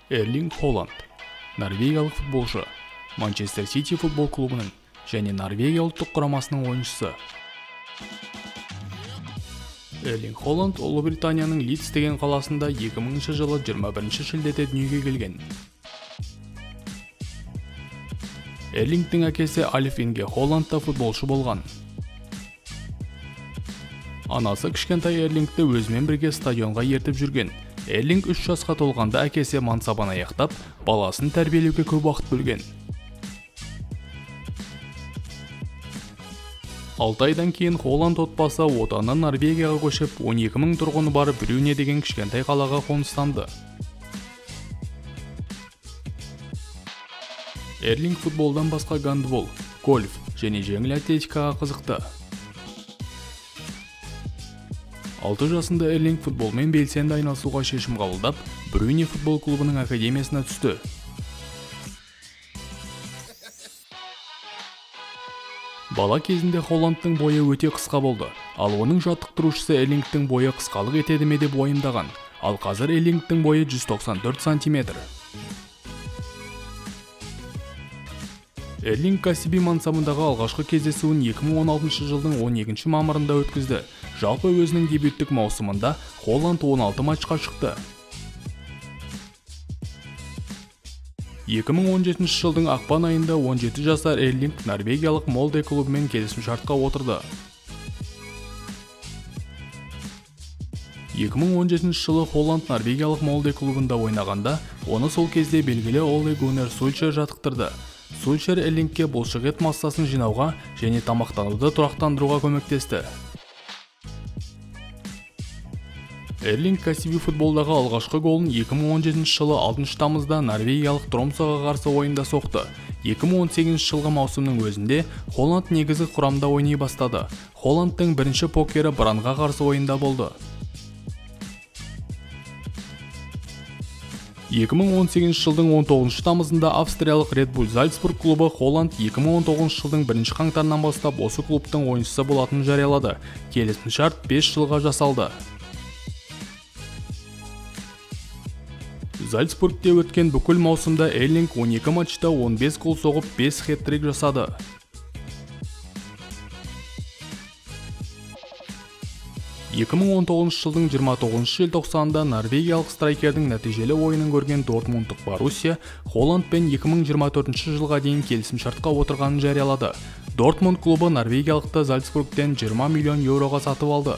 Эрлинг Холланд, норвегиялық футболшы, Манчестер Сити футбол клубының және Норвегия ұлттық құрамасының ойыншысы. Эрлинг Холланд Ұлыбританияның Лидс деген қаласында 2000 жылы 21 шілдеде дүниеге келген. Эрлингтің әкесі Альф Инге Холланд та футболшы болған. Анасы кішкентай Эрлингті өзімен бірге стадионға ертіп жүрген. Эрлинг 3 жасқа толғанда әкесі мансабын аяқтап, баласын тәрбиелеуге көп уақыт бөлген. 6 айдан кейін Холланд отбасы отаны Норвегияға көшіп, 12 000 тұрғыны бар Брюне деген кішкентай қалаға қоныстанды. Эрлинг футболдан басқа гандбол, гольф және жеңіл атлетикаға қызықты. 6 жасында Эрлинг футболмен белсенді айналысуға шешім қабылдап, Брюне футбол клубының академиясына түсті. Бала кезінде Холландтың бойы өте қысқа болды, ал оның жаттықтырушысы Эрлингтің бойы қысқалық етеді ме деп уайымдаған. Ал қазір Эрлингтің бойы 194 см. Эрлинг кәсіби мансабындағы алғашқы кездесуін 2016 жылдың 12 мамырында өткізді. Жалпы өзінің дебюттік маусымында Холланд 16 матчқа шықты. 2017 жылдың ақпан айында 17 жасар Эрлинг норвегиялық Молде клубымен келісімшартқа отырды. 2017 жылы Холланд норвегиялық Молде клубында ойнағанда, оны сол кезде белгілі Оле Гуннар Сульшер жаттықтырды. Сульшер Эрлингке бұлшық ет массасын жинауға және тамақтануды тұрақтандыруға көмектесті. Эрлинг кәсіби футболдағы алғашқы голын 2017 жылы 6 тамызда норвегиялық Тромсоға қарсы ойында соқты. 2018 жылғы маусымның өзінде Холланд негізгі құрамда ойнай бастады. Холландтың бірінші покері Бранға қарсы ойында болды. 2018 жылдың 19 тамызында австриялық Red Bull Salzburg клубы Холланд 2019 жылдың 1 қаңтарынан бастап осы клубтың ойыншысы болатынын жариялады. Келісімшарт 5 жылға жасалды. Зальцбургте өткен бүкіл маусымда Эрлинг 12 матчта 15 гол соғып 5 хет-трик жасады. жылдың 29 желтоқсанында норвегиялық страйкердің нәтижелі ойынын көрген Дортмундтық Боруссия Холландпен 2024 жылға дейін келісімшартқа отырғанын жариялады. Дортмунд клубы норвегиялықты Зальцбургтен 20 миллион еуроға сатып алды.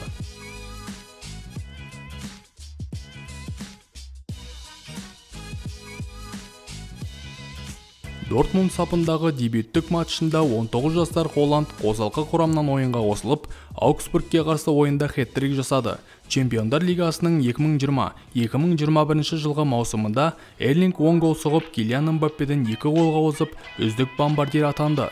Дортмунд сапындағы дебюттік матчында 19 жастар Холланд қосалқы құрамнан ойынға қосылып, Аугсбургке қарсы ойында хет-трик жасады. Чемпиондар лигасының 2020-2021 жылғы маусымында Эрлинг 10 гол соғып, Килиан Мбаппеден 2 голға озып, үздік бомбардир атанды.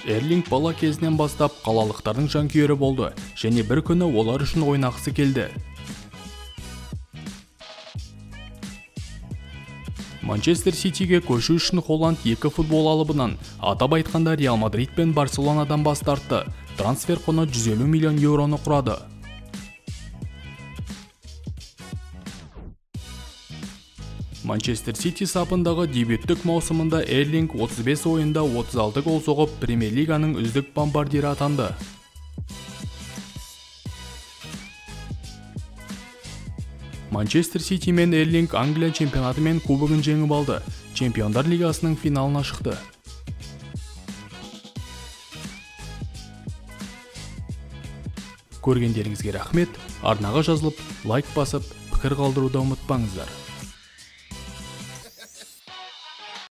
Эрлинг бала кезінен бастап қалалықтардың жанкүйері болды, және бір күні олар үшін ойнағысы келді. Манчестер Ситиге көшу үшін Холланд 2 футбол алыбынан, атап айтқанда Реал Мадрид пен Барселонадан бас тартты. Трансфер құны 150 миллион еуроны құрады. Манчестер Сити сапындағы дебюттік маусымында Эрлинг 35 ойында 36 гол соғып, Премьер лиганың үздік бомбардирі атанды. Манчестер Сити мен Эрлинг Англия чемпионаты мен кубогын жеңіп алды. Чемпиондар лигасының финалына шықты. Көргендеріңізге рахмет. Арнаға жазылып, лайк басып, пікір қалдыруды ұмытпаңыздар.